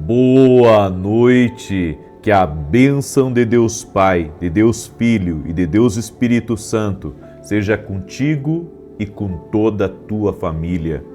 Boa noite, que a bênção de Deus Pai, de Deus Filho e de Deus Espírito Santo seja contigo e com toda a tua família.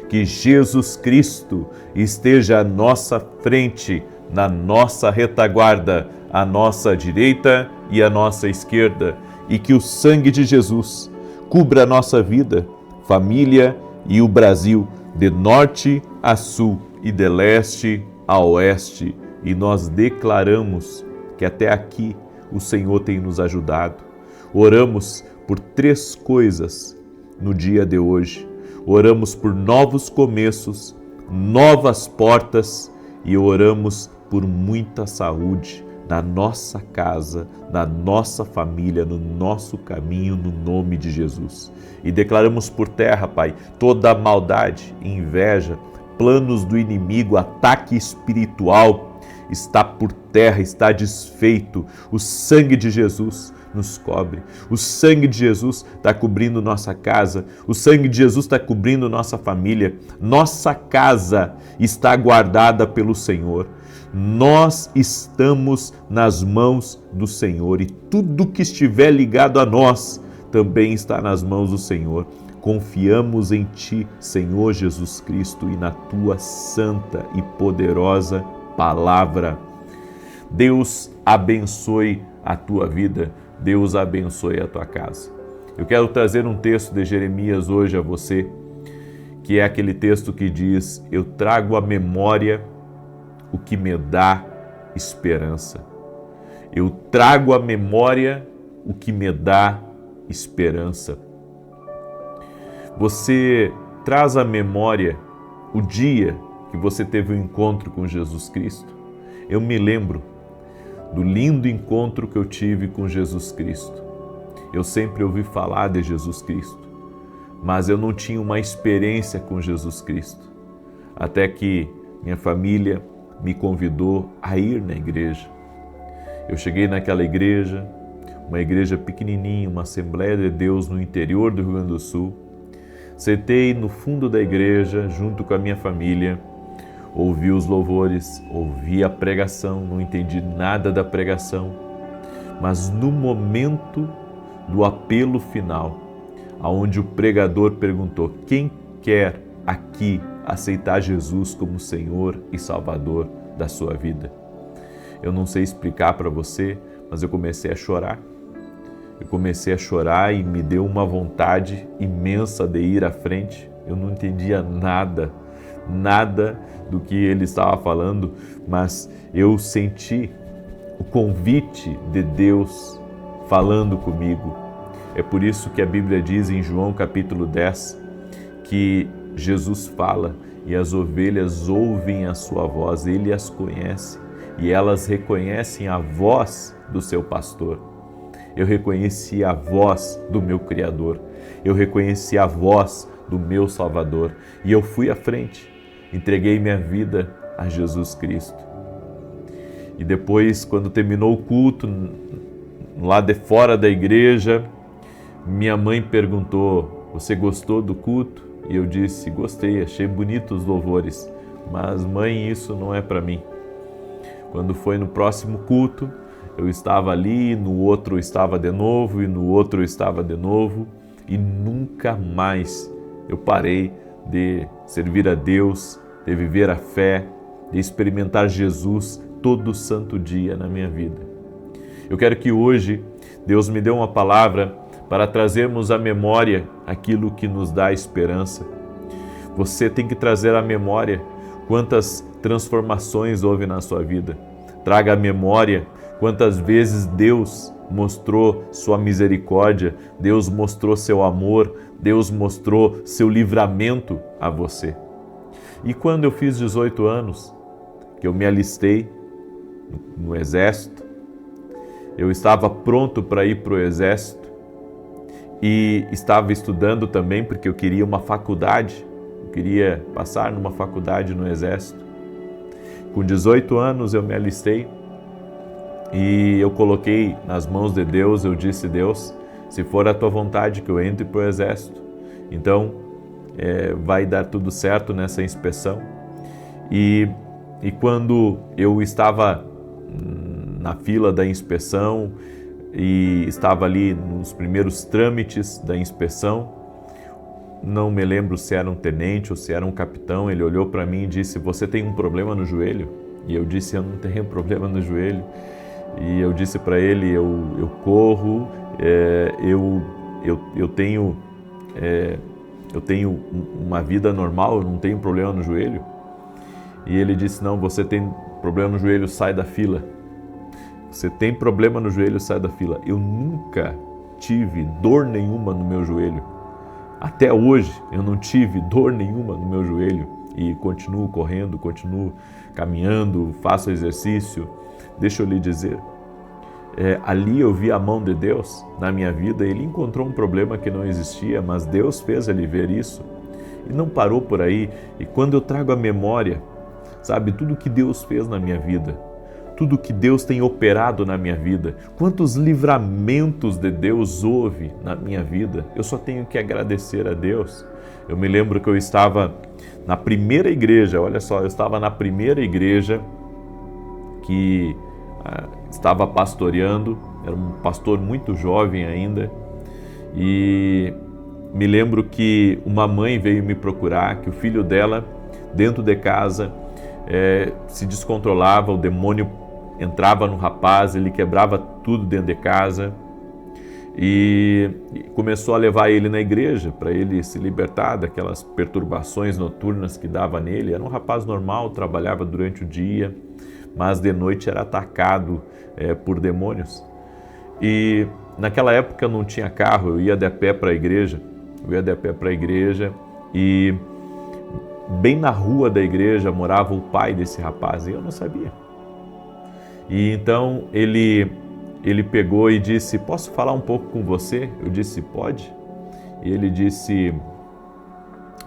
Que Jesus Cristo esteja à nossa frente, na nossa retaguarda, à nossa direita e à nossa esquerda, e que o sangue de Jesus cubra a nossa vida, família e o Brasil, de norte a sul e de leste a oeste, e nós declaramos que até aqui o Senhor tem nos ajudado. Oramos por 3 coisas no dia de hoje. Oramos por novos começos, novas portas e oramos por muita saúde na nossa casa, na nossa família, no nosso caminho, no nome de Jesus. E declaramos por terra, Pai, toda a maldade, inveja, planos do inimigo, ataque espiritual, está por terra, está desfeito. O sangue de Jesus nos cobre. O sangue de Jesus está cobrindo nossa casa. O sangue de Jesus está cobrindo nossa família. Nossa casa está guardada pelo Senhor. Nós estamos nas mãos do Senhor e tudo que estiver ligado a nós também está nas mãos do Senhor. Confiamos em Ti, Senhor Jesus Cristo, e na Tua santa e poderosa palavra. Deus abençoe a tua vida, Deus abençoe a tua casa. Eu quero trazer um texto de Jeremias hoje a você, que é aquele texto que diz: eu trago à memória o que me dá esperança. Eu trago à memória o que me dá esperança. Você traz à memória o dia que você teve um encontro com Jesus Cristo? Eu me lembro do lindo encontro que eu tive com Jesus Cristo. Eu sempre ouvi falar de Jesus Cristo, mas eu não tinha uma experiência com Jesus Cristo. Até que minha família me convidou a ir na igreja. Eu cheguei naquela igreja, uma igreja pequenininha, uma Assembleia de Deus no interior do Rio Grande do Sul. Sentei no fundo da igreja, junto com a minha família, ouvi os louvores, ouvi a pregação, não entendi nada da pregação, mas no momento do apelo final, aonde o pregador perguntou: quem quer aqui aceitar Jesus como Senhor e Salvador da sua vida? Eu não sei explicar para você, mas eu comecei a chorar. Eu comecei a chorar e me deu uma vontade imensa de ir à frente. Eu não entendia nada do que ele estava falando, mas eu senti o convite de Deus falando comigo. É por isso que a Bíblia diz em João capítulo 10 que Jesus fala e as ovelhas ouvem a sua voz, ele as conhece e elas reconhecem a voz do seu pastor. Eu reconheci a voz do meu Criador, eu reconheci a voz do meu Salvador e eu fui à frente, entreguei minha vida a Jesus Cristo. E depois, quando terminou o culto, lá de fora da igreja, minha mãe perguntou: você gostou do culto? E eu disse: gostei, achei bonitos os louvores, mas mãe, isso não é para mim. Quando foi no próximo culto, eu estava ali, no outro eu estava de novo, e no outro eu estava de novo, e nunca mais eu parei de servir a Deus, de viver a fé, de experimentar Jesus todo santo dia na minha vida. Eu quero que hoje Deus me dê uma palavra para trazermos à memória aquilo que nos dá esperança. Você tem que trazer à memória quantas transformações houve na sua vida. Traga à memória quantas vezes Deus mostrou sua misericórdia, Deus mostrou seu amor, Deus mostrou seu livramento a você. E quando eu fiz 18 anos, que eu me alistei no exército, eu estava pronto para ir para o exército e estava estudando também porque eu queria uma faculdade, eu queria passar numa faculdade no exército. Com 18 anos eu me alistei e eu coloquei nas mãos de Deus, eu disse: Deus, se for a tua vontade que eu entre para o exército, então vai dar tudo certo nessa inspeção. E E quando eu estava na fila da inspeção e estava ali nos primeiros trâmites da inspeção, não me lembro se era um tenente ou se era um capitão, ele olhou para mim e disse: "Você tem um problema no joelho?" E eu disse: "Eu não tenho problema no joelho." E eu disse para ele: eu corro, eu tenho uma vida normal, eu não tenho problema no joelho." E ele disse: "Não, você tem problema no joelho, sai da fila. Você tem problema no joelho, sai da fila." Eu nunca tive dor nenhuma no meu joelho. Até hoje eu não tive dor nenhuma no meu joelho e continuo correndo, continuo caminhando, faço exercício. Deixa eu lhe dizer, ali eu vi a mão de Deus na minha vida. Ele encontrou um problema que não existia, mas Deus fez ele ver isso e não parou por aí. E quando eu trago a memória, sabe, tudo que Deus fez na minha vida, tudo que Deus tem operado na minha vida, quantos livramentos de Deus houve na minha vida, eu só tenho que agradecer a Deus. Eu me lembro que eu estava na primeira igreja, olha só, eu estava na primeira igreja que estava pastoreando, era um pastor muito jovem ainda, e me lembro que uma mãe veio me procurar, que o filho dela, dentro de casa, se descontrolava, o demônio entrava no rapaz, ele quebrava tudo dentro de casa e começou a levar ele na igreja para ele se libertar daquelas perturbações noturnas que dava nele. Era um rapaz normal, trabalhava durante o dia, mas de noite era atacado por demônios. E naquela época eu não tinha carro, eu ia de pé para a igreja, e bem na rua da igreja morava o pai desse rapaz e eu não sabia. E então ele pegou e disse: "Posso falar um pouco com você?" Eu disse: "Pode." E ele disse: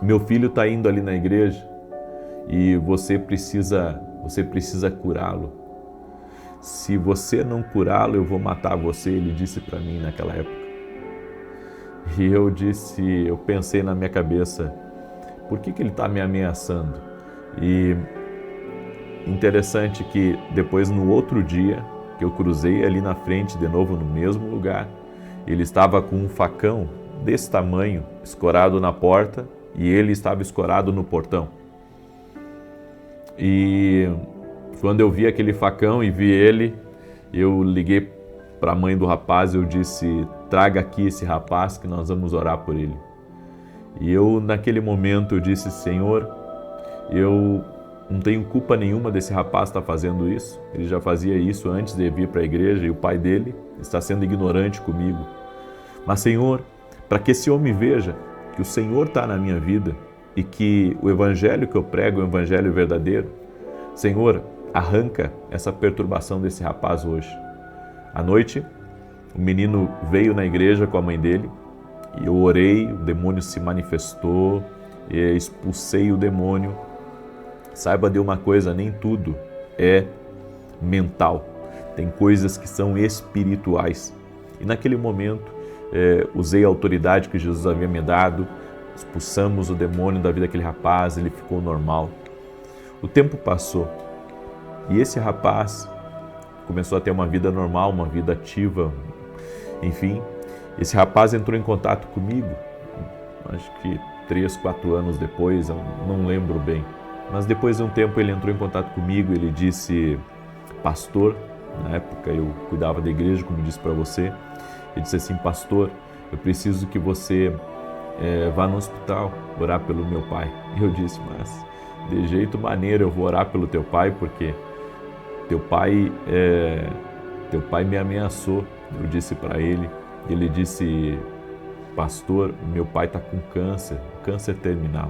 "Meu filho está indo ali na igreja e você precisa curá-lo. Se você não curá-lo, eu vou matar você." Ele disse para mim naquela época. E eu pensei na minha cabeça, por que ele está me ameaçando? E interessante que depois, no outro dia, que eu cruzei ali na frente, de novo no mesmo lugar, ele estava com um facão desse tamanho, escorado na porta, e ele estava escorado no portão. E quando eu vi aquele facão e vi ele, eu liguei para a mãe do rapaz, eu disse: "Traga aqui esse rapaz que nós vamos orar por ele." E eu, naquele momento, eu disse: "Senhor, eu não tenho culpa nenhuma desse rapaz estar fazendo isso. Ele já fazia isso antes de vir para a igreja e o pai dele está sendo ignorante comigo. Mas, Senhor, para que esse homem veja que o Senhor está na minha vida e que o evangelho que eu prego é um evangelho verdadeiro, Senhor, arranca essa perturbação desse rapaz hoje." À noite, o menino veio na igreja com a mãe dele e eu orei, o demônio se manifestou, e expulsei o demônio. Saiba de uma coisa, nem tudo é mental. Tem coisas que são espirituais. E naquele momento, usei a autoridade que Jesus havia me dado, expulsamos o demônio da vida daquele rapaz, ele ficou normal. O tempo passou e esse rapaz começou a ter uma vida normal, uma vida ativa, enfim. Esse rapaz entrou em contato comigo, acho que 3, 4 anos depois, eu não lembro bem. Mas depois de um tempo ele entrou em contato comigo, ele disse: "Pastor", na época eu cuidava da igreja, como eu disse para você, ele disse assim: "Pastor, eu preciso que você vá no hospital orar pelo meu pai." E eu disse: "Mas de jeito maneiro eu vou orar pelo teu pai, porque teu pai me ameaçou." Eu disse para ele, e ele disse: "Pastor, meu pai está com câncer terminal.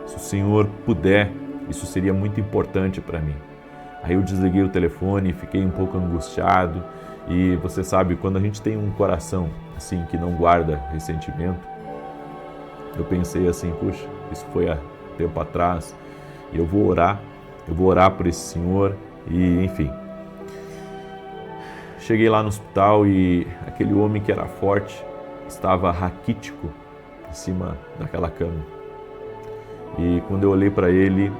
Se o senhor puder, isso seria muito importante para mim." Aí eu desliguei o telefone, fiquei um pouco angustiado, e você sabe, quando a gente tem um coração assim que não guarda ressentimento, eu pensei assim: puxa, isso foi há tempo atrás, e eu vou orar por esse senhor, e enfim. Cheguei lá no hospital e aquele homem que era forte estava raquítico em cima daquela cama. E quando eu olhei para ele,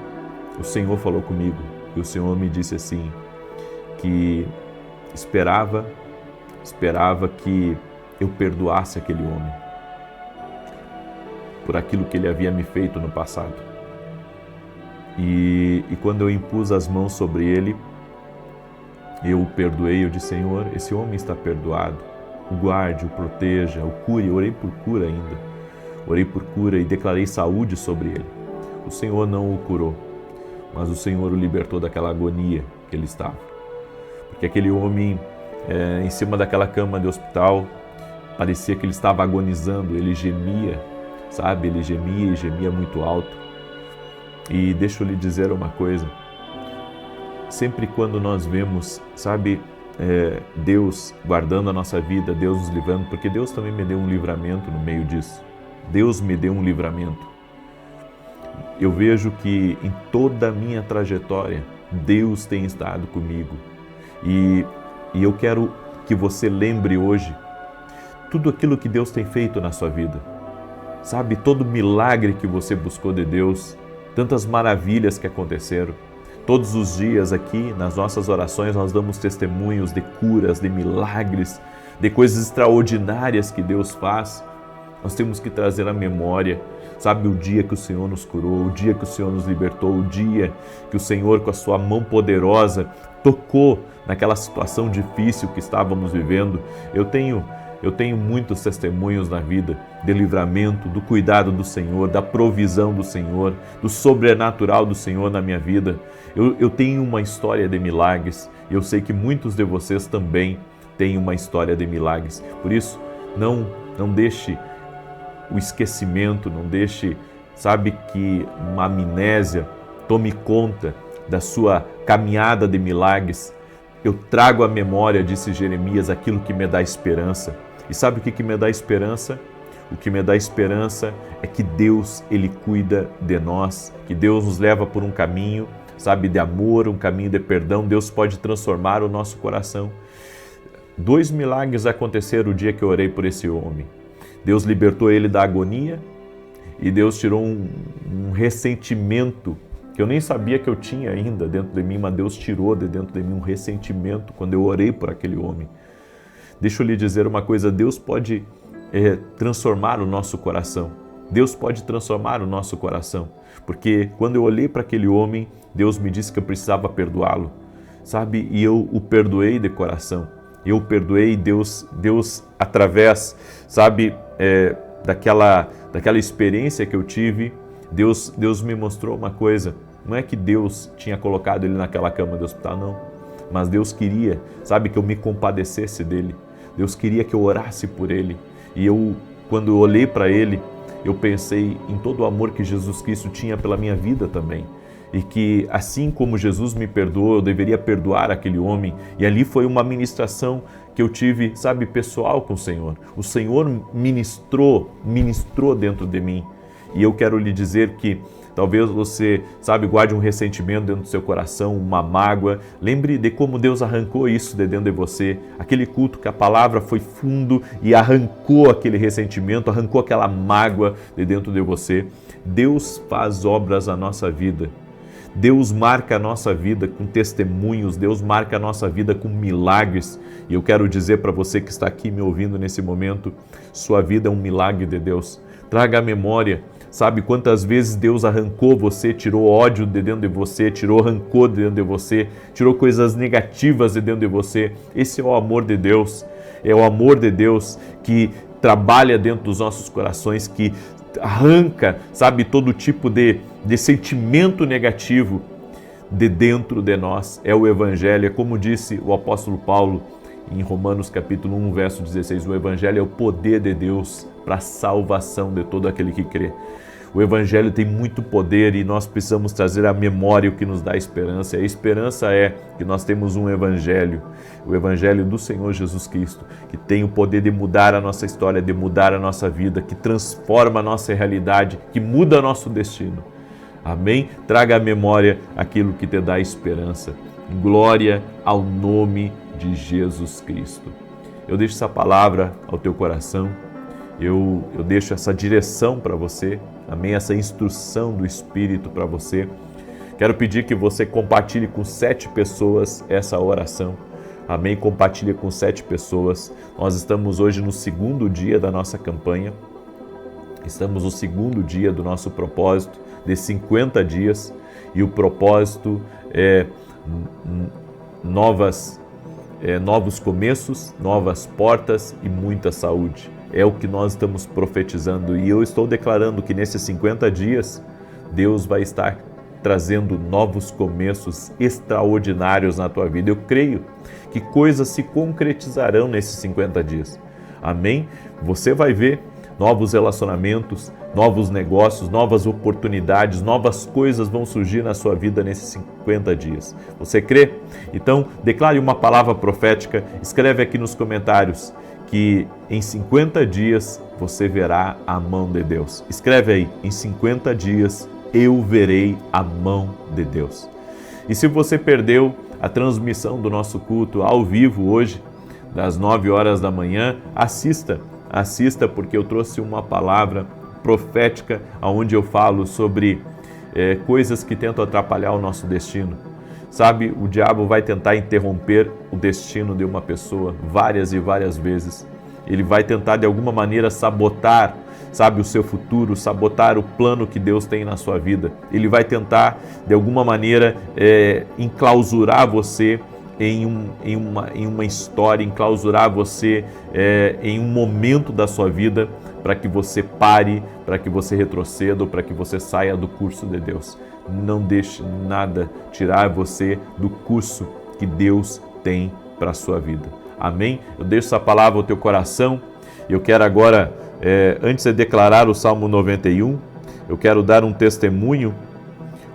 o Senhor falou comigo: E o Senhor me disse assim, que esperava que eu perdoasse aquele homem por aquilo que ele havia me feito no passado. E quando eu impus as mãos sobre ele, eu o perdoei, eu disse, Senhor, esse homem está perdoado, o guarde, o proteja, o cure. Eu orei por cura ainda, orei por cura e declarei saúde sobre ele. O Senhor não o curou, mas o Senhor o libertou daquela agonia que ele estava. Porque aquele homem, em cima daquela cama de hospital, parecia que ele estava agonizando, ele gemia, sabe? Ele gemia e gemia muito alto. E deixa eu lhe dizer uma coisa, sempre quando nós vemos, sabe, Deus guardando a nossa vida, Deus nos livrando, porque Deus também me deu um livramento no meio disso. Deus me deu um livramento. Eu vejo que em toda a minha trajetória, Deus tem estado comigo. E eu quero que você lembre hoje tudo aquilo que Deus tem feito na sua vida. Sabe, todo milagre que você buscou de Deus, tantas maravilhas que aconteceram. Todos os dias aqui, nas nossas orações, nós damos testemunhos de curas, de milagres, de coisas extraordinárias que Deus faz. Nós temos que trazer à memória, sabe, o dia que o Senhor nos curou, o dia que o Senhor nos libertou, o dia que o Senhor, com a sua mão poderosa, tocou naquela situação difícil que estávamos vivendo. Eu tenho muitos testemunhos na vida de livramento, do cuidado do Senhor, da provisão do Senhor, do sobrenatural do Senhor na minha vida. Eu tenho uma história de milagres e eu sei que muitos de vocês também têm uma história de milagres. Por isso, não deixe o esquecimento, não deixe, sabe, que uma amnésia tome conta da sua caminhada de milagres. Eu trago à memória, disse Jeremias, aquilo que me dá esperança. E sabe o que me dá esperança? O que me dá esperança é que Deus, Ele cuida de nós, que Deus nos leva por um caminho, sabe, de amor, um caminho de perdão. Deus pode transformar o nosso coração. 2 milagres aconteceram o dia que eu orei por esse homem. Deus libertou ele da agonia e Deus tirou um ressentimento que eu nem sabia que eu tinha ainda dentro de mim, mas Deus tirou de dentro de mim um ressentimento quando eu orei por aquele homem. Deixa eu lhe dizer uma coisa, Deus pode transformar o nosso coração. Deus pode transformar o nosso coração, porque quando eu olhei para aquele homem, Deus me disse que eu precisava perdoá-lo, sabe? E eu o perdoei de coração. Eu o perdoei, Deus através, sabe, daquela experiência que eu tive, Deus me mostrou uma coisa. Não é que Deus tinha colocado ele naquela cama de hospital, não. Mas Deus queria, sabe, que eu me compadecesse dele. Deus queria que eu orasse por ele. E quando eu olhei para ele, eu pensei em todo o amor que Jesus Cristo tinha pela minha vida também. E que assim como Jesus me perdoou, eu deveria perdoar aquele homem. E ali foi uma ministração que eu tive, sabe, pessoal com o Senhor. O Senhor ministrou dentro de mim. E eu quero lhe dizer que talvez você, sabe, guarde um ressentimento dentro do seu coração, uma mágoa. Lembre de como Deus arrancou isso de dentro de você. Aquele culto que a palavra foi fundo e arrancou aquele ressentimento, arrancou aquela mágoa de dentro de você. Deus faz obras na nossa vida. Deus marca a nossa vida com testemunhos, Deus marca a nossa vida com milagres. E eu quero dizer para você que está aqui me ouvindo nesse momento, sua vida é um milagre de Deus. Traga à memória, sabe, quantas vezes Deus arrancou você, tirou ódio de dentro de você, arrancou de dentro de você, tirou coisas negativas de dentro de você. Esse é o amor de Deus, é o amor de Deus que trabalha dentro dos nossos corações, que arranca, sabe, todo tipo de sentimento negativo de dentro de nós. É o Evangelho, é como disse o apóstolo Paulo em Romanos capítulo 1, verso 16, o Evangelho é o poder de Deus para a salvação de todo aquele que crê. O Evangelho tem muito poder e nós precisamos trazer à memória o que nos dá esperança. A esperança é que nós temos um Evangelho, o Evangelho do Senhor Jesus Cristo, que tem o poder de mudar a nossa história, de mudar a nossa vida, que transforma a nossa realidade, que muda nosso destino. Amém? Traga à memória aquilo que te dá esperança. Glória ao nome de Jesus Cristo. Eu deixo essa palavra ao teu coração, eu deixo essa direção para você, amém? Essa instrução do Espírito para você, Quero pedir que você compartilhe com 7 pessoas essa oração. Amém? Compartilhe com 7 pessoas. Nós estamos hoje no 2º dia da nossa campanha. Estamos no 2º dia do nosso propósito de 50 dias. E o propósito é novos começos, novas portas e muita saúde. É o que nós estamos profetizando. E eu estou declarando que nesses 50 dias, Deus vai estar trazendo novos começos extraordinários na tua vida. Eu creio que coisas se concretizarão nesses 50 dias. Amém? Você vai ver novos relacionamentos, novos negócios, novas oportunidades, novas coisas vão surgir na sua vida nesses 50 dias. Você crê? Então, declare uma palavra profética, escreve aqui nos comentários que em 50 dias você verá a mão de Deus. Escreve aí, em 50 dias eu verei a mão de Deus. E se você perdeu a transmissão do nosso culto ao vivo hoje, das 9 horas da manhã, assista porque eu trouxe uma palavra profética onde eu falo sobre coisas que tentam atrapalhar o nosso destino. Sabe, o diabo vai tentar interromper o destino de uma pessoa várias e várias vezes. Ele vai tentar de alguma maneira sabotar, sabe, o seu futuro, sabotar o plano que Deus tem na sua vida. Ele vai tentar de alguma maneira enclausurar você em uma história, enclausurar você em um momento da sua vida para que você pare, para que você retroceda ou para que você saia do curso de Deus. Não deixe nada tirar você do curso que Deus tem para a sua vida. Amém? Eu deixo essa palavra ao teu coração. Eu quero agora, antes de declarar o Salmo 91, eu quero dar um testemunho,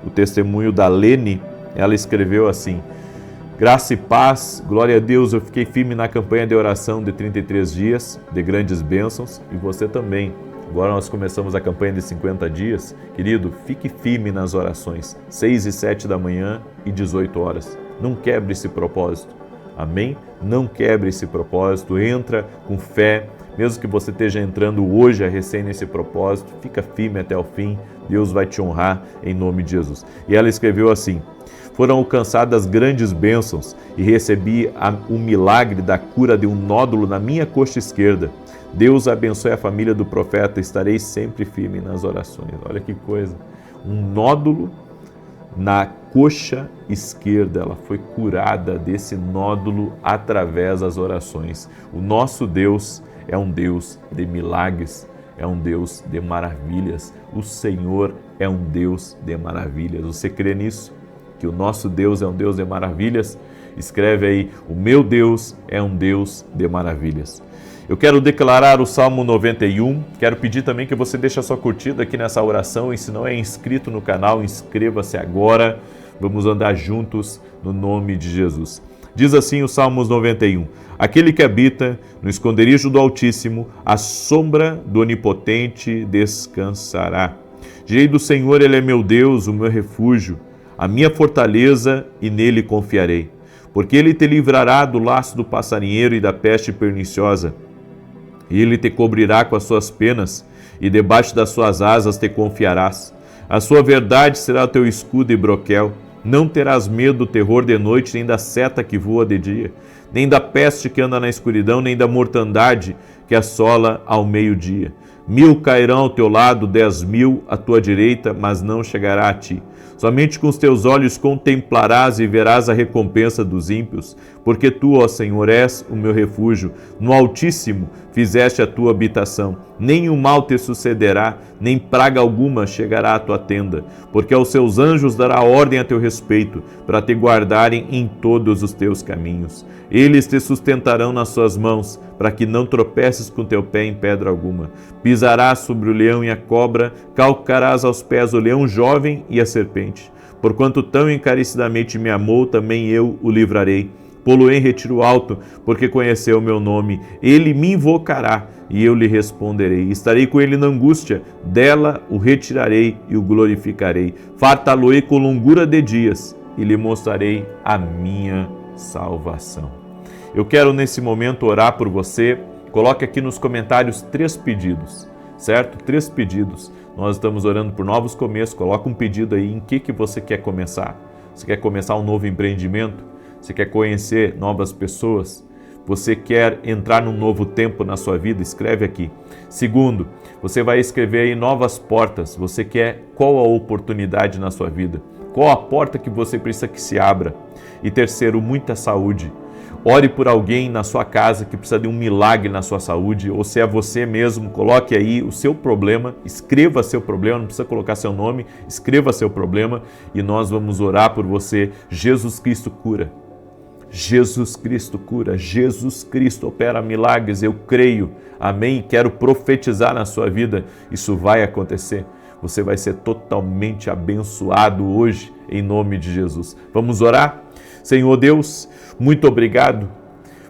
o testemunho da Lene. Ela escreveu assim: graça e paz, glória a Deus, eu fiquei firme na campanha de oração de 33 dias, de grandes bênçãos, e você também. Agora nós começamos a campanha de 50 dias. Querido, fique firme nas orações, 6 e 7 da manhã e 18 horas. Não quebre esse propósito, amém? Não quebre esse propósito, entra com fé, mesmo que você esteja entrando hoje a recém nesse propósito, fica firme até o fim, Deus vai te honrar em nome de Jesus. E ela escreveu assim: foram alcançadas grandes bênçãos e recebi o milagre da cura de um nódulo na minha coxa esquerda. Deus abençoe a família do profeta, estarei sempre firme nas orações. Olha que coisa, um nódulo na coxa esquerda, ela foi curada desse nódulo através das orações. O nosso Deus é um Deus de milagres, é um Deus de maravilhas. O Senhor é um Deus de maravilhas. Você crê nisso? Que o nosso Deus é um Deus de maravilhas? Escreve aí: o meu Deus é um Deus de maravilhas. Eu quero declarar o Salmo 91, quero pedir também que você deixe a sua curtida aqui nessa oração, e se não é inscrito no canal, inscreva-se agora, vamos andar juntos no nome de Jesus. Diz assim o Salmos 91, aquele que habita no esconderijo do Altíssimo, à sombra do Onipotente descansará. Direi do Senhor, Ele é meu Deus, o meu refúgio, a minha fortaleza, e nele confiarei. Porque Ele te livrará do laço do passarinheiro e da peste perniciosa. Ele te cobrirá com as suas penas, e debaixo das suas asas te confiarás. A sua verdade será o teu escudo e broquel. Não terás medo do terror de noite, nem da seta que voa de dia, nem da peste que anda na escuridão, nem da mortandade que assola ao meio-dia. 1000 cairão ao teu lado, 10.000 à tua direita, mas não chegará a ti. Somente com os teus olhos contemplarás e verás a recompensa dos ímpios, porque tu, ó Senhor, és o meu refúgio. No Altíssimo fizeste a tua habitação. Nem o mal te sucederá, nem praga alguma chegará à tua tenda, porque aos seus anjos dará ordem a teu respeito, para te guardarem em todos os teus caminhos. Eles te sustentarão nas suas mãos, para que não tropeces com teu pé em pedra alguma. Pisarás sobre o leão e a cobra, calcarás aos pés o leão jovem e a serpente. Porquanto tão encarecidamente me amou, também eu o livrarei. Pô-lo-ei em retiro alto, porque conheceu o meu nome. Ele me invocará, e eu lhe responderei. Estarei com ele na angústia, dela o retirarei e o glorificarei. Fartá-lo-ei com longura de dias, e lhe mostrarei a minha salvação. Eu quero nesse momento orar por você. Coloque aqui nos comentários 3 pedidos. certo? 3 pedidos. Nós estamos orando por novos começos. Coloca um pedido aí em que você quer começar. Você quer começar um novo empreendimento? Você quer conhecer novas pessoas? Você quer entrar num novo tempo na sua vida? Escreve aqui. Segundo, você vai escrever aí novas portas. Você quer qual a oportunidade na sua vida? Qual a porta que você precisa que se abra? E terceiro, muita saúde. Ore por alguém na sua casa que precisa de um milagre na sua saúde, ou se é você mesmo, coloque aí o seu problema, escreva seu problema, não precisa colocar seu nome, escreva seu problema e nós vamos orar por você. Jesus Cristo cura. Jesus Cristo cura, Jesus Cristo opera milagres, eu creio, amém? Quero profetizar na sua vida, isso vai acontecer. Você vai ser totalmente abençoado hoje, em nome de Jesus. Vamos orar? Senhor Deus, muito obrigado,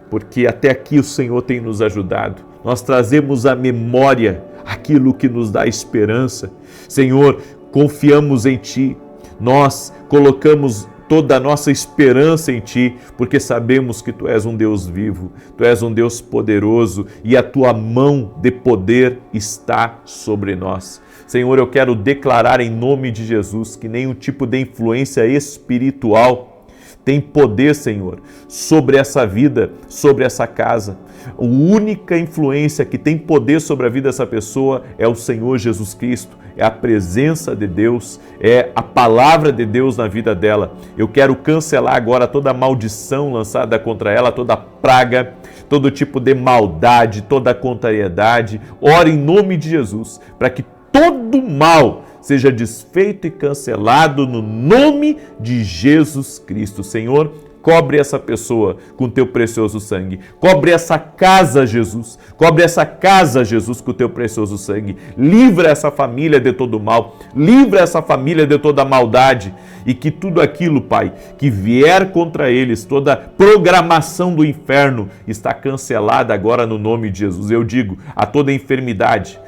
porque até aqui o Senhor tem nos ajudado. Nós trazemos à memória aquilo que nos dá esperança. Senhor, confiamos em Ti, nós colocamos toda a nossa esperança em Ti, porque sabemos que Tu és um Deus vivo, Tu és um Deus poderoso e a Tua mão de poder está sobre nós. Senhor, eu quero declarar em nome de Jesus que nenhum tipo de influência espiritual tem poder, Senhor, sobre essa vida, sobre essa casa. A única influência que tem poder sobre a vida dessa pessoa é o Senhor Jesus Cristo, é a presença de Deus, é a palavra de Deus na vida dela. Eu quero cancelar agora toda maldição lançada contra ela, toda praga, todo tipo de maldade, toda contrariedade. Ore em nome de Jesus, para que todo mal seja desfeito e cancelado no nome de Jesus Cristo. Senhor, cobre essa pessoa com Teu precioso sangue. Cobre essa casa, Jesus. Cobre essa casa, Jesus, com o Teu precioso sangue. Livra essa família de todo mal. Livra essa família de toda maldade. E que tudo aquilo, Pai, que vier contra eles, toda programação do inferno, está cancelada agora no nome de Jesus. Eu digo, a toda enfermidade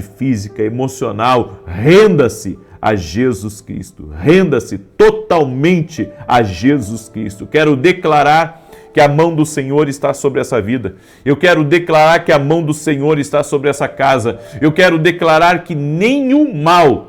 física, emocional, renda-se a Jesus Cristo. Renda-se totalmente a Jesus Cristo. Quero declarar que a mão do Senhor está sobre essa vida. Eu quero declarar que a mão do Senhor está sobre essa casa. Eu quero declarar que nenhum mal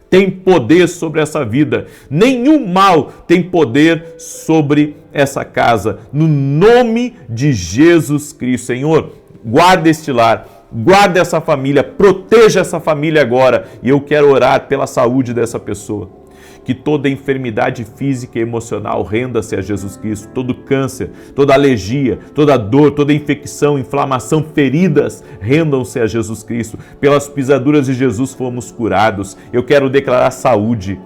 tem poder sobre essa vida. Nenhum mal tem poder sobre essa casa. No nome de Jesus Cristo, Senhor, guarda este lar. Guarda essa família, proteja essa família agora. E eu quero orar pela saúde dessa pessoa. Que toda enfermidade física e emocional renda-se a Jesus Cristo. Todo câncer, toda alergia, toda dor, toda infecção, inflamação, feridas, rendam-se a Jesus Cristo. Pelas pisaduras de Jesus fomos curados. Eu quero declarar saúde.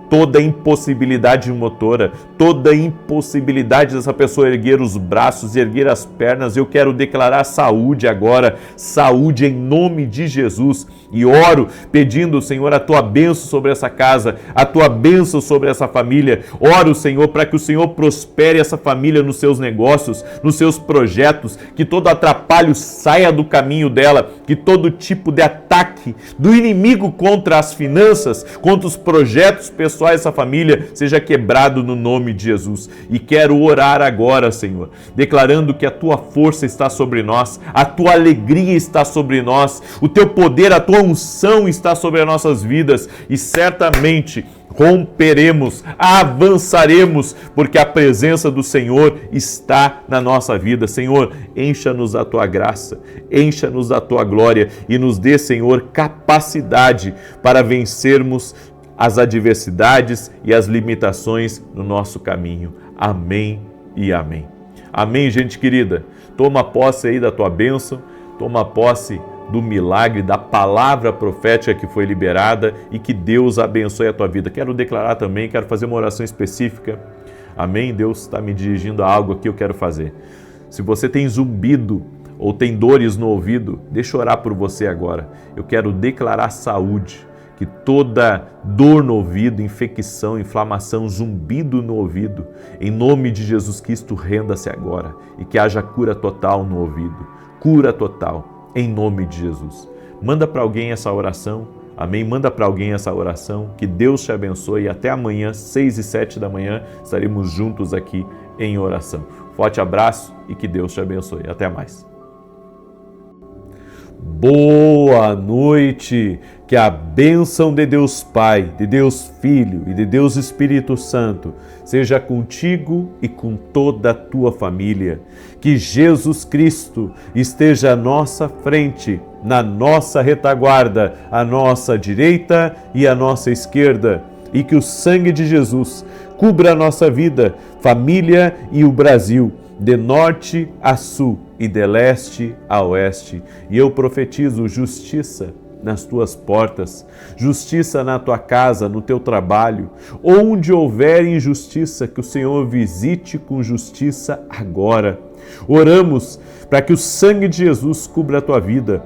Toda impossibilidade motora, toda impossibilidade dessa pessoa erguer os braços, erguer as pernas, eu quero declarar saúde agora, saúde em nome de Jesus. E oro pedindo, Senhor, a Tua bênção sobre essa casa, a Tua bênção sobre essa família. Oro, Senhor, para que o Senhor prospere essa família nos seus negócios, nos seus projetos, que todo atrapalho saia do caminho dela, que todo tipo de ataque do inimigo contra as finanças, contra os projetos pessoais dessa família, seja quebrado no nome de Jesus. E quero orar agora, Senhor, declarando que a Tua força está sobre nós, a Tua alegria está sobre nós, o Teu poder, a Tua unção está sobre as nossas vidas e certamente romperemos, avançaremos, porque a presença do Senhor está na nossa vida. Senhor, encha-nos da Tua graça, encha-nos da Tua glória e nos dê, Senhor, capacidade para vencermos as adversidades e as limitações no nosso caminho. Amém e amém. Amém, gente querida. Toma posse aí da tua bênção, toma posse do milagre, da palavra profética que foi liberada e que Deus abençoe a tua vida. Quero declarar também, quero fazer uma oração específica. Amém? Deus está me dirigindo a algo aqui, eu quero fazer. Se você tem zumbido ou tem dores no ouvido, deixa eu orar por você agora. Eu quero declarar saúde. Que toda dor no ouvido, infecção, inflamação, zumbido no ouvido, em nome de Jesus Cristo, renda-se agora e que haja cura total no ouvido. Cura total, em nome de Jesus. Manda para alguém essa oração, amém? Manda para alguém essa oração, que Deus te abençoe e até amanhã, 6 e 7 da manhã, estaremos juntos aqui em oração. Forte abraço e que Deus te abençoe. Até mais. Boa noite, que a bênção de Deus Pai, de Deus Filho e de Deus Espírito Santo seja contigo e com toda a tua família. Que Jesus Cristo esteja à nossa frente, na nossa retaguarda, à nossa direita e à nossa esquerda, e que o sangue de Jesus cubra a nossa vida, família e o Brasil, de norte a sul e de leste a oeste. E eu profetizo justiça nas tuas portas, justiça na tua casa, no teu trabalho. Onde houver injustiça, que o Senhor visite com justiça agora. Oramos para que o sangue de Jesus cubra a tua vida.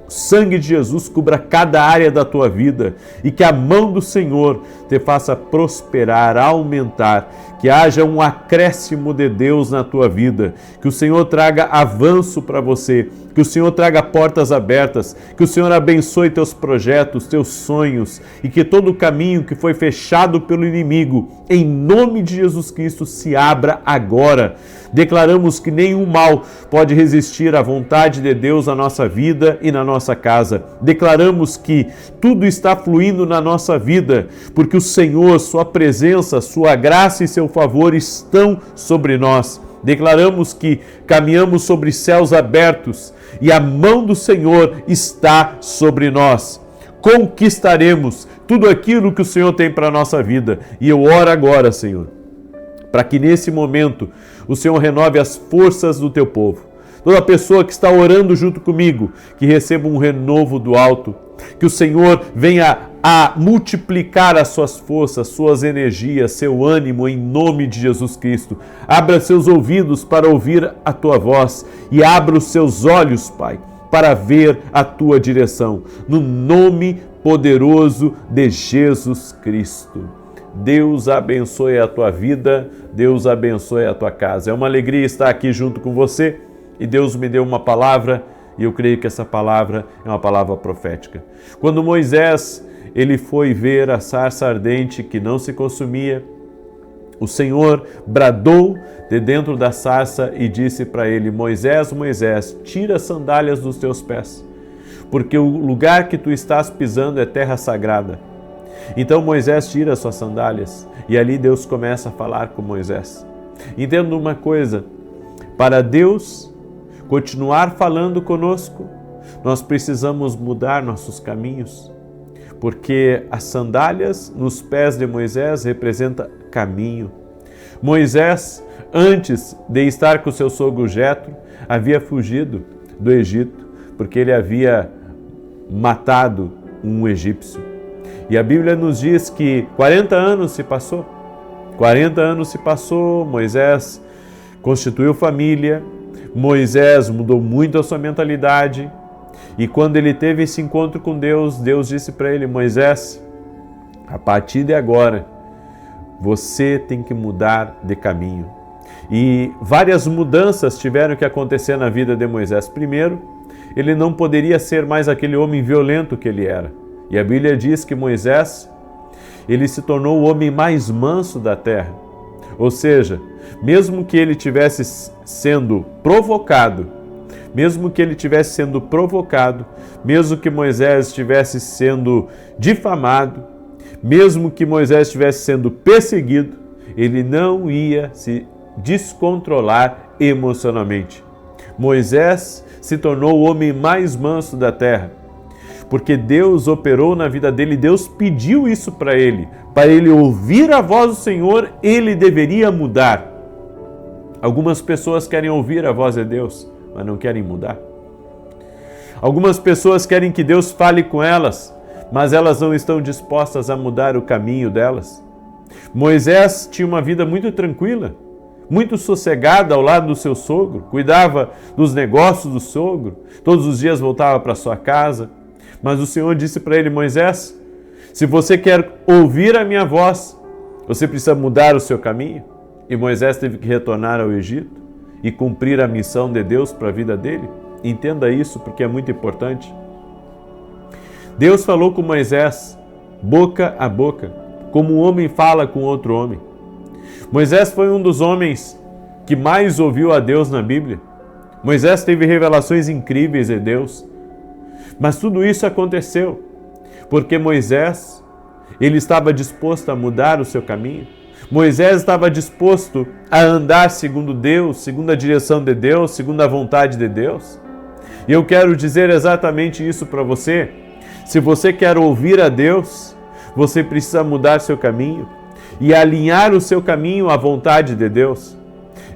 O sangue de Jesus cubra cada área da tua vida e que a mão do Senhor te faça prosperar, aumentar, que haja um acréscimo de Deus na tua vida, que o Senhor traga avanço para você, que o Senhor traga portas abertas, que o Senhor abençoe teus projetos, teus sonhos e que todo o caminho que foi fechado pelo inimigo, em nome de Jesus Cristo, se abra agora. Declaramos que nenhum mal pode resistir à vontade de Deus na nossa vida e na nossa casa. Declaramos que tudo está fluindo na nossa vida, porque o Senhor, sua presença, sua graça e seu favor estão sobre nós. Declaramos que caminhamos sobre céus abertos e a mão do Senhor está sobre nós. Conquistaremos tudo aquilo que o Senhor tem para a nossa vida. E eu oro agora, Senhor, para que nesse momento o Senhor renove as forças do teu povo. Toda pessoa que está orando junto comigo, que receba um renovo do alto. Que o Senhor venha a multiplicar as suas forças, suas energias, seu ânimo em nome de Jesus Cristo. Abra seus ouvidos para ouvir a tua voz e abra os seus olhos, Pai, para ver a tua direção. No nome poderoso de Jesus Cristo. Deus abençoe a tua vida, Deus abençoe a tua casa. É uma alegria estar aqui junto com você e Deus me deu uma palavra e eu creio que essa palavra é uma palavra profética. Quando Moisés ele foi ver a sarça ardente que não se consumia, o Senhor bradou de dentro da sarça e disse para ele: Moisés, Moisés, tira as sandálias dos teus pés, porque o lugar que tu estás pisando é terra sagrada. Então Moisés tira as suas sandálias e ali Deus começa a falar com Moisés. Entenda uma coisa, para Deus continuar falando conosco, nós precisamos mudar nossos caminhos, porque as sandálias nos pés de Moisés representam caminho. Moisés, antes de estar com seu sogro Jetro, havia fugido do Egito, porque ele havia matado um egípcio. E a Bíblia nos diz que 40 anos se passou. 40 anos se passou, Moisés constituiu família, Moisés mudou muito a sua mentalidade. E quando ele teve esse encontro com Deus, Deus disse para ele: Moisés, a partir de agora, você tem que mudar de caminho. E várias mudanças tiveram que acontecer na vida de Moisés. Primeiro, ele não poderia ser mais aquele homem violento que ele era. E a Bíblia diz que Moisés, ele se tornou o homem mais manso da terra. Ou seja, mesmo que ele tivesse sendo provocado, mesmo que Moisés estivesse sendo difamado, mesmo que Moisés estivesse sendo perseguido, ele não ia se descontrolar emocionalmente. Moisés se tornou o homem mais manso da terra, porque Deus operou na vida dele, Deus pediu isso para ele ouvir a voz do Senhor, ele deveria mudar. Algumas pessoas querem ouvir a voz de Deus, mas não querem mudar. Algumas pessoas querem que Deus fale com elas, mas elas não estão dispostas a mudar o caminho delas. Moisés tinha uma vida muito tranquila, muito sossegada ao lado do seu sogro, cuidava dos negócios do sogro, todos os dias voltava para sua casa. Mas o Senhor disse para ele: Moisés, se você quer ouvir a minha voz, você precisa mudar o seu caminho. E Moisés teve que retornar ao Egito e cumprir a missão de Deus para a vida dele. Entenda isso porque é muito importante. Deus falou com Moisés boca a boca, como um homem fala com outro homem. Moisés foi um dos homens que mais ouviu a Deus na Bíblia. Moisés teve revelações incríveis de Deus. Mas tudo isso aconteceu porque Moisés, ele estava disposto a mudar o seu caminho. Moisés estava disposto a andar segundo Deus, segundo a direção de Deus, segundo a vontade de Deus. E eu quero dizer exatamente isso para você. Se você quer ouvir a Deus, você precisa mudar seu caminho e alinhar o seu caminho à vontade de Deus.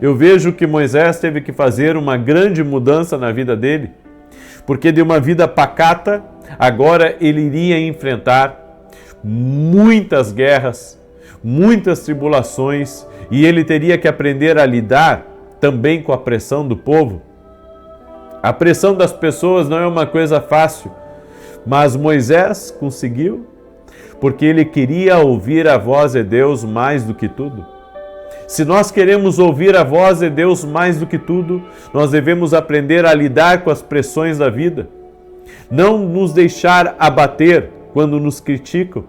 Eu vejo que Moisés teve que fazer uma grande mudança na vida dele, porque de uma vida pacata, agora ele iria enfrentar muitas guerras, muitas tribulações, e ele teria que aprender a lidar também com a pressão do povo. A pressão das pessoas não é uma coisa fácil, mas Moisés conseguiu, porque ele queria ouvir a voz de Deus mais do que tudo. Se nós queremos ouvir a voz de Deus mais do que tudo, nós devemos aprender a lidar com as pressões da vida. Não nos deixar abater quando nos criticam,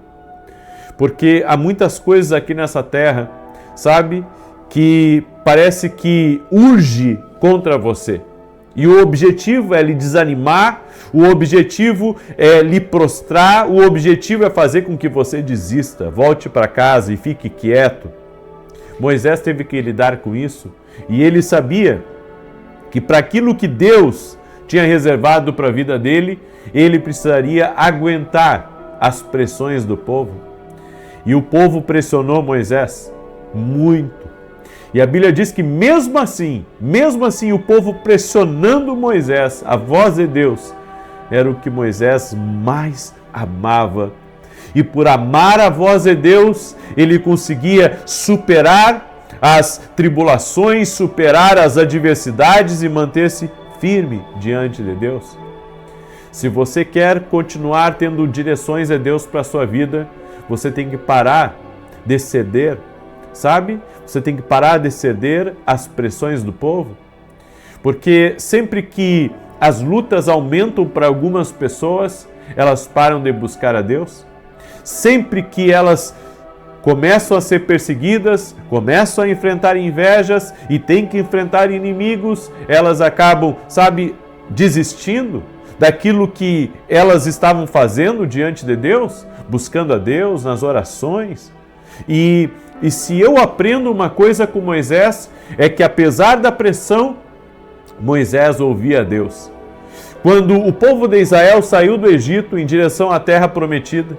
porque há muitas coisas aqui nessa terra, sabe, que parece que urge contra você. E o objetivo é lhe desanimar, o objetivo é lhe prostrar, o objetivo é fazer com que você desista, volte para casa e fique quieto. Moisés teve que lidar com isso e ele sabia que para aquilo que Deus tinha reservado para a vida dele, ele precisaria aguentar as pressões do povo. E o povo pressionou Moisés muito. E a Bíblia diz que mesmo assim o povo pressionando Moisés, a voz de Deus, era o que Moisés mais amava. E por amar a voz de Deus, ele conseguia superar as tribulações, superar as adversidades e manter-se firme diante de Deus. Se você quer continuar tendo direções de Deus para a sua vida, você tem que parar de ceder, sabe? Você tem que parar de ceder às pressões do povo. Porque sempre que as lutas aumentam para algumas pessoas, elas param de buscar a Deus. Sempre que elas começam a ser perseguidas, começam a enfrentar invejas e têm que enfrentar inimigos, elas acabam, sabe, desistindo daquilo que elas estavam fazendo diante de Deus, buscando a Deus nas orações. E se eu aprendo uma coisa com Moisés, é que apesar da pressão, Moisés ouvia a Deus. Quando o povo de Israel saiu do Egito em direção à terra prometida,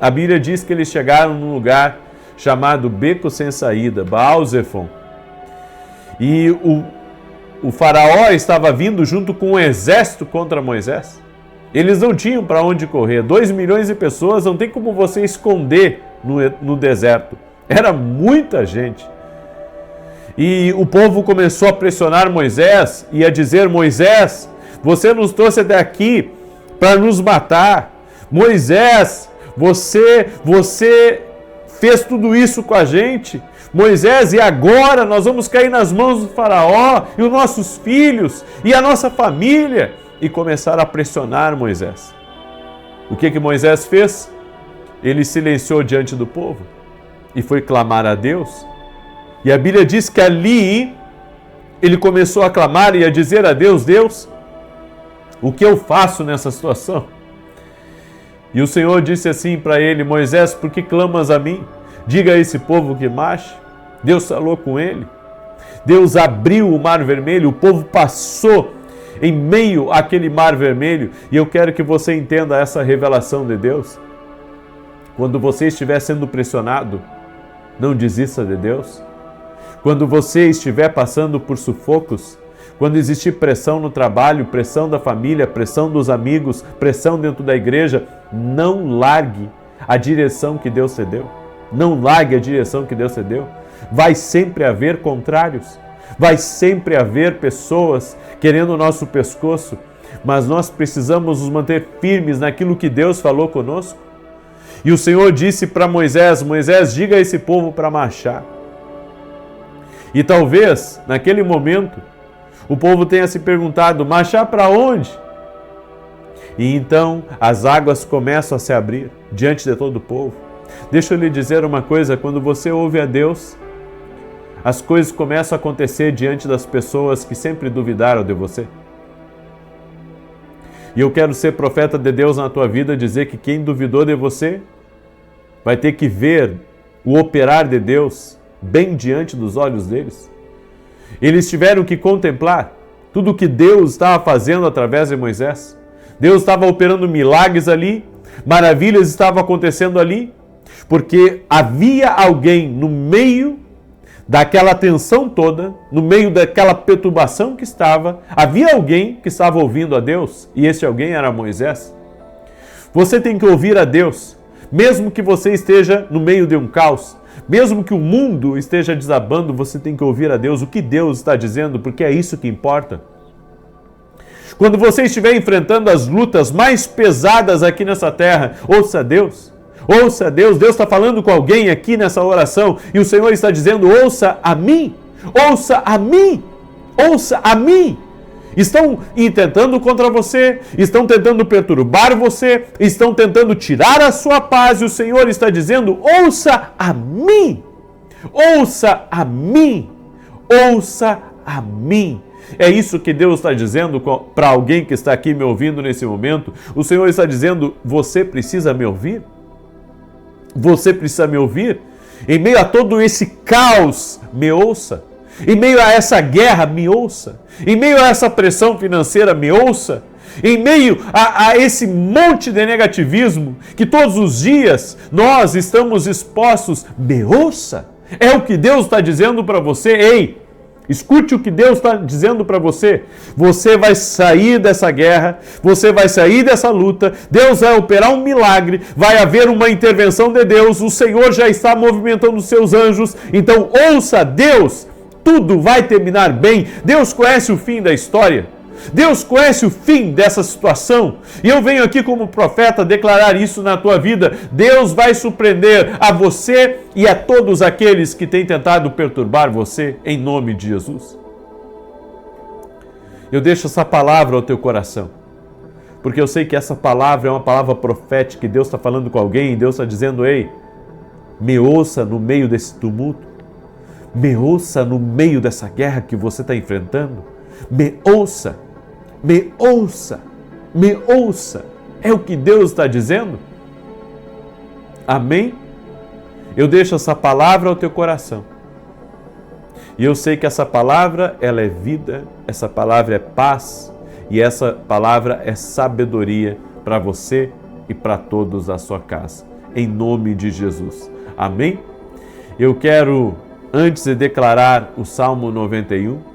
a Bíblia diz que eles chegaram num lugar chamado Beco Sem Saída, Baal-Zephon. E o faraó estava vindo junto com um exército contra Moisés. Eles não tinham para onde correr. 2 milhões de pessoas, não tem como você esconder no deserto. Era muita gente. E o povo começou a pressionar Moisés e a dizer: Moisés, você nos trouxe até aqui para nos matar. Moisés, você fez tudo isso com a gente. Moisés, e agora nós vamos cair nas mãos do faraó e os nossos filhos e a nossa família. E começaram a pressionar Moisés. O que Moisés fez? Ele silenciou diante do povo e foi clamar a Deus. E a Bíblia diz que ali ele começou a clamar e a dizer a Deus: Deus, o que eu faço nessa situação? E o Senhor disse assim para ele: Moisés, por que clamas a mim? Diga a esse povo que marche. Deus falou com ele. Deus abriu o mar vermelho, o povo passou em meio àquele mar vermelho. E eu quero que você entenda essa revelação de Deus. Quando você estiver sendo pressionado, não desista de Deus. Quando você estiver passando por sufocos, quando existir pressão no trabalho, pressão da família, pressão dos amigos, pressão dentro da igreja, não largue a direção que Deus te deu. Não largue a direção que Deus te deu. Vai sempre haver contrários. Vai sempre haver pessoas querendo o nosso pescoço. Mas nós precisamos nos manter firmes naquilo que Deus falou conosco. E o Senhor disse para Moisés: Moisés, diga a esse povo para marchar. E talvez, naquele momento, o povo tenha se perguntado: marchar para onde? E então as águas começam a se abrir diante de todo o povo. Deixa eu lhe dizer uma coisa: quando você ouve a Deus, as coisas começam a acontecer diante das pessoas que sempre duvidaram de você. E eu quero ser profeta de Deus na tua vida, dizer que quem duvidou de você vai ter que ver o operar de Deus bem diante dos olhos deles. Eles tiveram que contemplar tudo o que Deus estava fazendo através de Moisés. Deus estava operando milagres ali, maravilhas estavam acontecendo ali, porque havia alguém no meio daquela tensão toda, no meio daquela perturbação que estava, havia alguém que estava ouvindo a Deus, e esse alguém era Moisés. Você tem que ouvir a Deus, mesmo que você esteja no meio de um caos, mesmo que o mundo esteja desabando, você tem que ouvir a Deus, o que Deus está dizendo, porque é isso que importa. Quando você estiver enfrentando as lutas mais pesadas aqui nessa terra, ouça a Deus. Ouça a Deus. Deus está falando com alguém aqui nessa oração e o Senhor está dizendo, ouça a mim, ouça a mim, ouça a mim. Estão intentando contra você, estão tentando perturbar você, estão tentando tirar a sua paz e o Senhor está dizendo, ouça a mim, ouça a mim, ouça a mim. É isso que Deus está dizendo para alguém que está aqui me ouvindo nesse momento. O Senhor está dizendo, você precisa me ouvir? Você precisa me ouvir? Em meio a todo esse caos, me ouça. Em meio a essa guerra, me ouça. Em meio a essa pressão financeira, me ouça. Em meio a esse monte de negativismo que todos os dias nós estamos expostos, me ouça. É o que Deus está dizendo para você. Ei, escute o que Deus está dizendo para você. Você vai sair dessa guerra, você vai sair dessa luta, Deus vai operar um milagre, vai haver uma intervenção de Deus, o Senhor já está movimentando os seus anjos, então ouça Deus, tudo vai terminar bem. Deus conhece o fim da história, Deus conhece o fim dessa situação, e eu venho aqui como profeta declarar isso na tua vida. Deus vai surpreender a você e a todos aqueles que têm tentado perturbar você, em nome de Jesus. Eu deixo essa palavra ao teu coração, porque eu sei que essa palavra é uma palavra profética, que Deus está falando com alguém, e Deus está dizendo, ei, me ouça no meio desse tumulto, me ouça no meio dessa guerra que você está enfrentando, me ouça. Me ouça, me ouça. É o que Deus está dizendo? Amém? Eu deixo essa palavra ao teu coração. E eu sei que essa palavra, ela é vida, essa palavra é paz, e essa palavra é sabedoria para você e para todos da sua casa. Em nome de Jesus. Amém? Eu quero, antes de declarar o Salmo 91,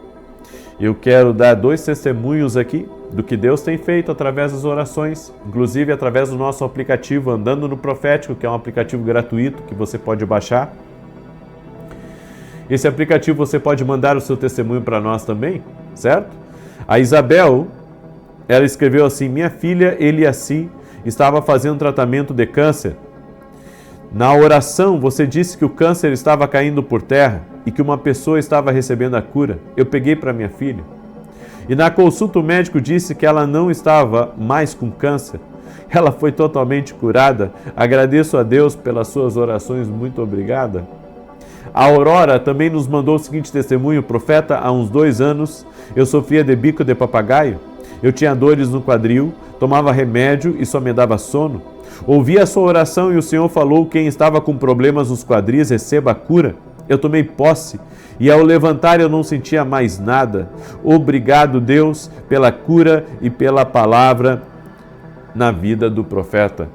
eu quero dar 2 testemunhos aqui do que Deus tem feito através das orações, inclusive através do nosso aplicativo Andando no Profético, que é um aplicativo gratuito que você pode baixar. Esse aplicativo você pode mandar o seu testemunho para nós também, certo? A Isabel, ela escreveu assim, minha filha Eliaci estava fazendo tratamento de câncer. Na oração, você disse que o câncer estava caindo por terra e que uma pessoa estava recebendo a cura. Eu peguei para minha filha. E na consulta o médico disse que ela não estava mais com câncer. Ela foi totalmente curada. Agradeço a Deus pelas suas orações. Muito obrigada. A Aurora também nos mandou o seguinte testemunho. Profeta, há uns 2 anos eu sofria de bico de papagaio. Eu tinha dores no quadril, tomava remédio e só me dava sono. Ouvi a sua oração e o Senhor falou, quem estava com problemas nos quadris, receba a cura. Eu tomei posse e ao levantar eu não sentia mais nada. Obrigado, Deus, pela cura e pela palavra na vida do profeta.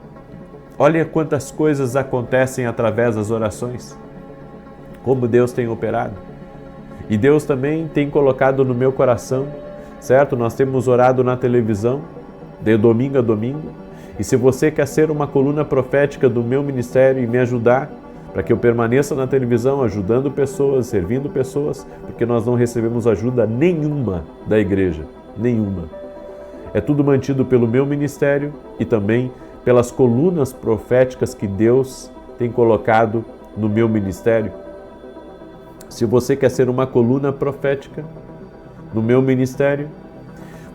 Olha quantas coisas acontecem através das orações. Como Deus tem operado. E Deus também tem colocado no meu coração, certo? Nós temos orado na televisão, de domingo a domingo. E se você quer ser uma coluna profética do meu ministério e me ajudar, para que eu permaneça na televisão ajudando pessoas, servindo pessoas, porque nós não recebemos ajuda nenhuma da igreja, nenhuma. É tudo mantido pelo meu ministério e também pelas colunas proféticas que Deus tem colocado no meu ministério. Se você quer ser uma coluna profética no meu ministério,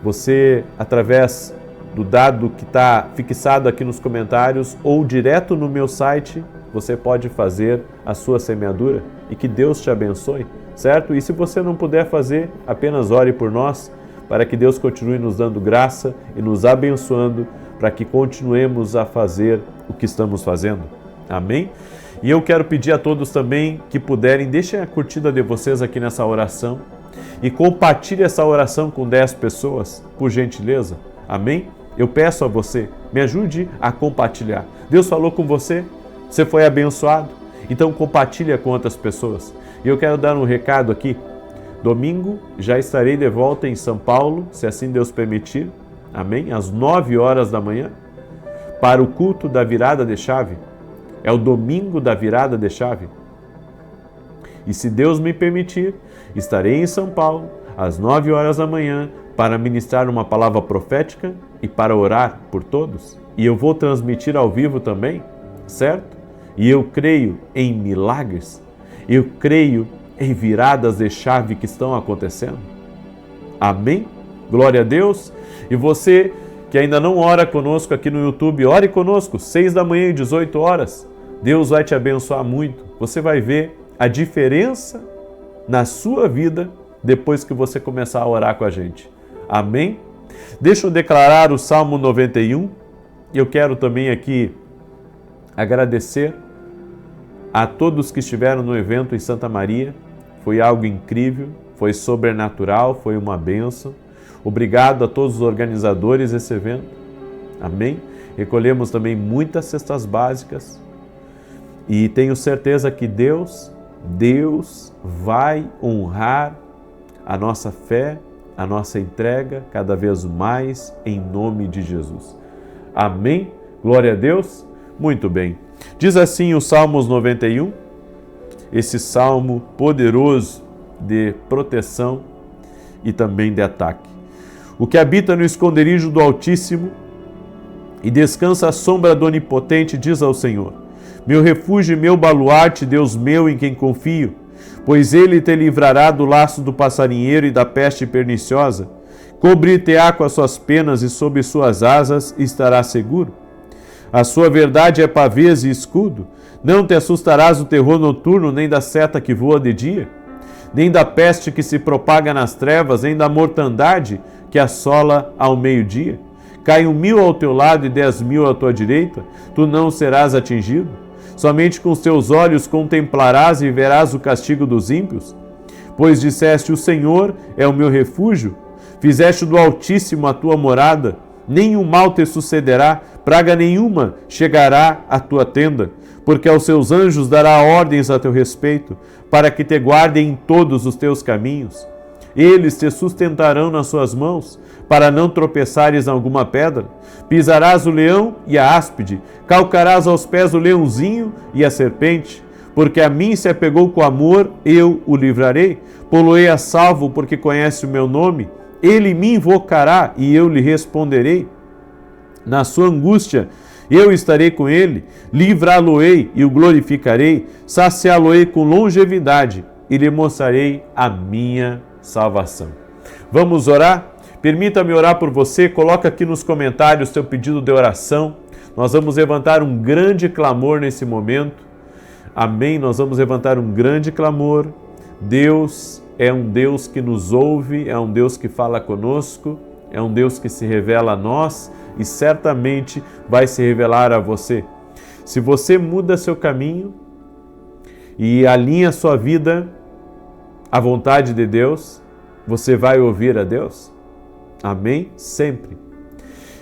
você, através do dado que está fixado aqui nos comentários ou direto no meu site, você pode fazer a sua semeadura e que Deus te abençoe, certo? E se você não puder fazer, apenas ore por nós, para que Deus continue nos dando graça e nos abençoando, para que continuemos a fazer o que estamos fazendo. Amém? E eu quero pedir a todos também que puderem, deixem a curtida de vocês aqui nessa oração e compartilhe essa oração com 10 pessoas, por gentileza. Amém? Eu peço a você, me ajude a compartilhar. Deus falou com você? Você foi abençoado? Então compartilha com outras pessoas. E eu quero dar um recado aqui. Domingo já estarei de volta em São Paulo, se assim Deus permitir. Amém? Às 9 horas da manhã, para o culto da virada de chave. É o domingo da virada de chave. E se Deus me permitir, estarei em São Paulo, às 9 horas da manhã, para ministrar uma palavra profética e para orar por todos. E eu vou transmitir ao vivo também, certo? E eu creio em milagres. Eu creio em viradas de chave que estão acontecendo. Amém? Glória a Deus. E você que ainda não ora conosco aqui no YouTube, ore conosco, 6 da manhã e 18 horas. Deus vai te abençoar muito. Você vai ver a diferença na sua vida depois que você começar a orar com a gente. Amém? Deixa eu declarar o Salmo 91. Eu quero também aqui agradecer a todos que estiveram no evento em Santa Maria. Foi algo incrível, foi sobrenatural, foi uma bênção. Obrigado a todos os organizadores desse evento. Amém? Recolhemos também muitas cestas básicas e tenho certeza que Deus vai honrar a nossa fé, a nossa entrega cada vez mais em nome de Jesus. Amém? Glória a Deus. Muito bem. Diz assim o Salmos 91, esse salmo poderoso de proteção e também de ataque. O que habita no esconderijo do Altíssimo e descansa à sombra do Onipotente, diz ao Senhor: meu refúgio e meu baluarte, Deus meu, em quem confio, pois ele te livrará do laço do passarinheiro e da peste perniciosa. Cobrir-te-á com as suas penas e sob suas asas estarás seguro. A sua verdade é pavês e escudo. Não te assustarás do terror noturno, nem da seta que voa de dia, nem da peste que se propaga nas trevas, nem da mortandade que assola ao meio-dia. Cai 1.000 ao teu lado e 10.000 à tua direita, tu não serás atingido. Somente com os teus olhos contemplarás e verás o castigo dos ímpios. Pois disseste: o Senhor é o meu refúgio, fizeste do Altíssimo a tua morada, nenhum mal te sucederá, praga nenhuma chegará à tua tenda, porque aos seus anjos dará ordens a teu respeito, para que te guardem em todos os teus caminhos. Eles te sustentarão nas suas mãos, para não tropeçares em alguma pedra. Pisarás o leão e a áspide, calcarás aos pés o leãozinho e a serpente. Porque a mim se apegou com amor, eu o livrarei. Pô-lo-ei a salvo, porque conhece o meu nome. Ele me invocará e eu lhe responderei. Na sua angústia eu estarei com ele, livrá-lo-ei e o glorificarei, saciá-lo-ei com longevidade e lhe mostrarei a minha salvação. Vamos orar? Permita-me orar por você. Coloca aqui nos comentários seu pedido de oração. Nós vamos levantar um grande clamor nesse momento. Amém? Nós vamos levantar um grande clamor. Deus é um Deus que nos ouve, é um Deus que fala conosco, é um Deus que se revela a nós e certamente vai se revelar a você. Se você muda seu caminho e alinha sua vida à vontade de Deus, você vai ouvir a Deus. Amém? Sempre.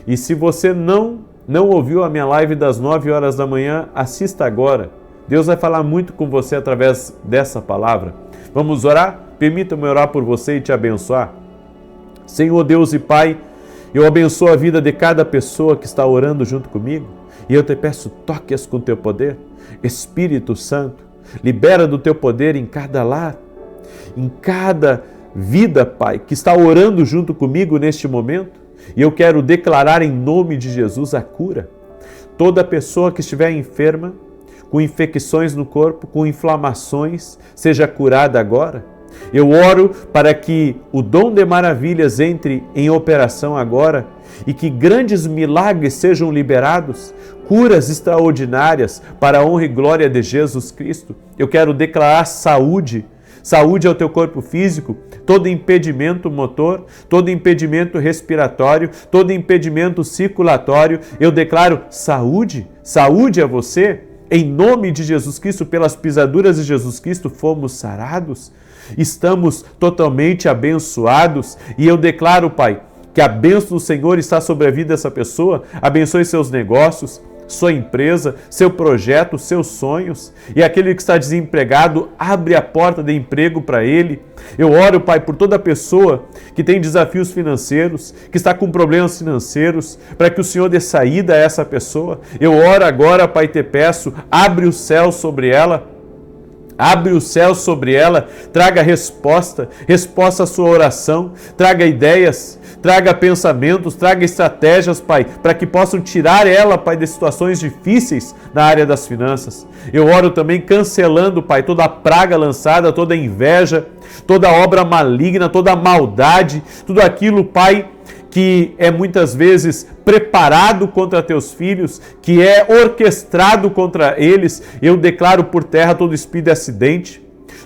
E se você não ouviu a minha live das 9 horas da manhã, assista agora. Deus vai falar muito com você através dessa palavra. Vamos orar? Permita-me orar por você e te abençoar. Senhor Deus e Pai, eu abençoo a vida de cada pessoa que está orando junto comigo e eu te peço, toque-as com teu poder. Espírito Santo, libera do teu poder em cada lar, em cada vida, Pai, que está orando junto comigo neste momento. E eu quero declarar em nome de Jesus a cura. Toda pessoa que estiver enferma, com infecções no corpo, com inflamações, seja curada agora. Eu oro para que o dom de maravilhas entre em operação agora e que grandes milagres sejam liberados, curas extraordinárias para a honra e glória de Jesus Cristo. Eu quero declarar saúde saúde ao teu corpo físico, todo impedimento motor, todo impedimento respiratório, todo impedimento circulatório, eu declaro saúde, saúde a você, em nome de Jesus Cristo, pelas pisaduras de Jesus Cristo fomos sarados, estamos totalmente abençoados e eu declaro, Pai, que a bênção do Senhor está sobre a vida dessa pessoa, abençoe seus negócios, sua empresa, seu projeto, seus sonhos. E aquele que está desempregado, abre a porta de emprego para ele. Eu oro, Pai, por toda pessoa que tem desafios financeiros, que está com problemas financeiros, para que o Senhor dê saída a essa pessoa. Eu oro agora, Pai, te peço, abre o céu sobre ela. Abre o céu sobre ela, traga resposta à sua oração, traga ideias, traga pensamentos, traga estratégias, Pai, para que possam tirar ela, Pai, de situações difíceis na área das finanças. Eu oro também cancelando, Pai, toda a praga lançada, toda a inveja, toda a obra maligna, toda a maldade, tudo aquilo, Pai, que é muitas vezes preparado contra teus filhos, que é orquestrado contra eles. Eu declaro por terra todo espírito de acidente,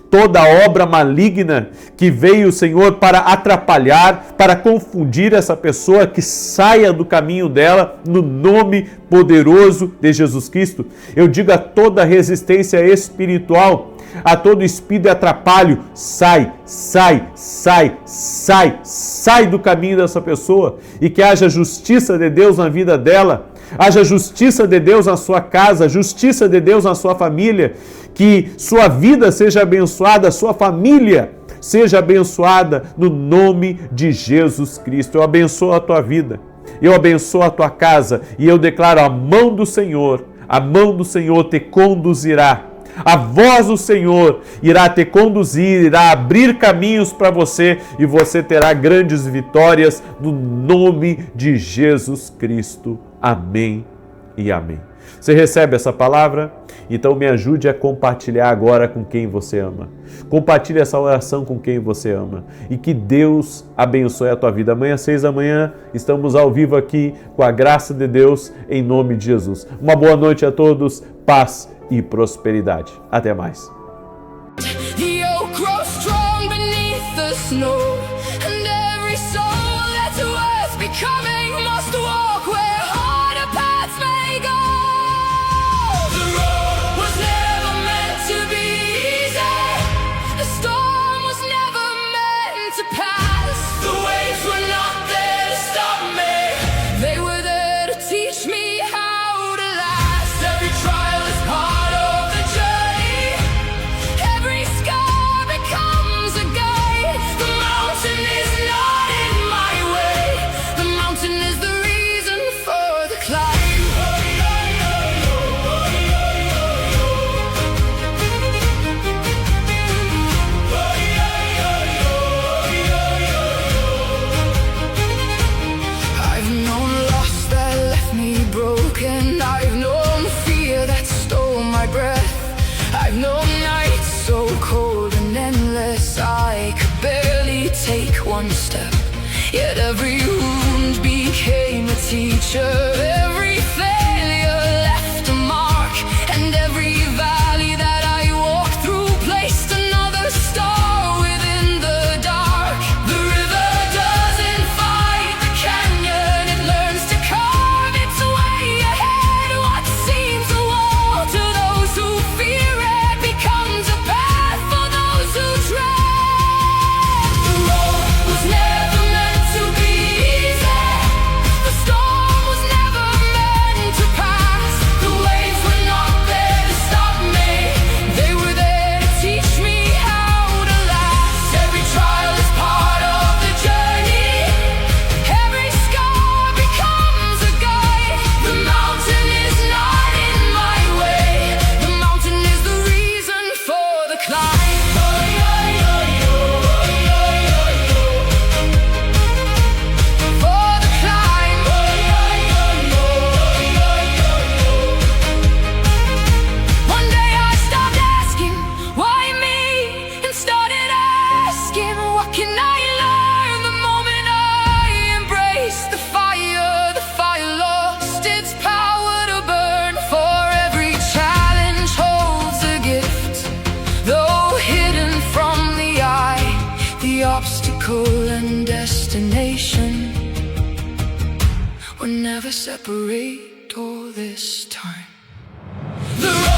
toda obra maligna que veio, Senhor, para atrapalhar, para confundir essa pessoa, que saia do caminho dela, no nome poderoso de Jesus Cristo. Eu digo a toda resistência espiritual, a todo espírito de atrapalho, sai do caminho dessa pessoa, e que haja justiça de Deus na vida dela, haja justiça de Deus na sua casa, justiça de Deus na sua família, que sua vida seja abençoada, sua família seja abençoada no nome de Jesus Cristo. Eu abençoo a tua vida, eu abençoo a tua casa e eu declaro a mão do Senhor te conduzirá. A voz do Senhor irá te conduzir, irá abrir caminhos para você e você terá grandes vitórias no nome de Jesus Cristo. Amém e amém. Você recebe essa palavra? Então me ajude a compartilhar agora com quem você ama. Compartilhe essa oração com quem você ama. E que Deus abençoe a tua vida. Amanhã às 6 da manhã estamos ao vivo aqui com a graça de Deus em nome de Jesus. Uma boa noite a todos. Paz e prosperidade. Até mais. One step, yet every wound became a teacher. Every failure left a mark, and every valley that I walked through placed another star within the dark. The river doesn't fight the canyon, it learns to carve its way ahead. What seems a wall to those who fear it becomes a path for those who tread. Never meant to be easy. The storm was never obstacle and destination will never separate all this time. The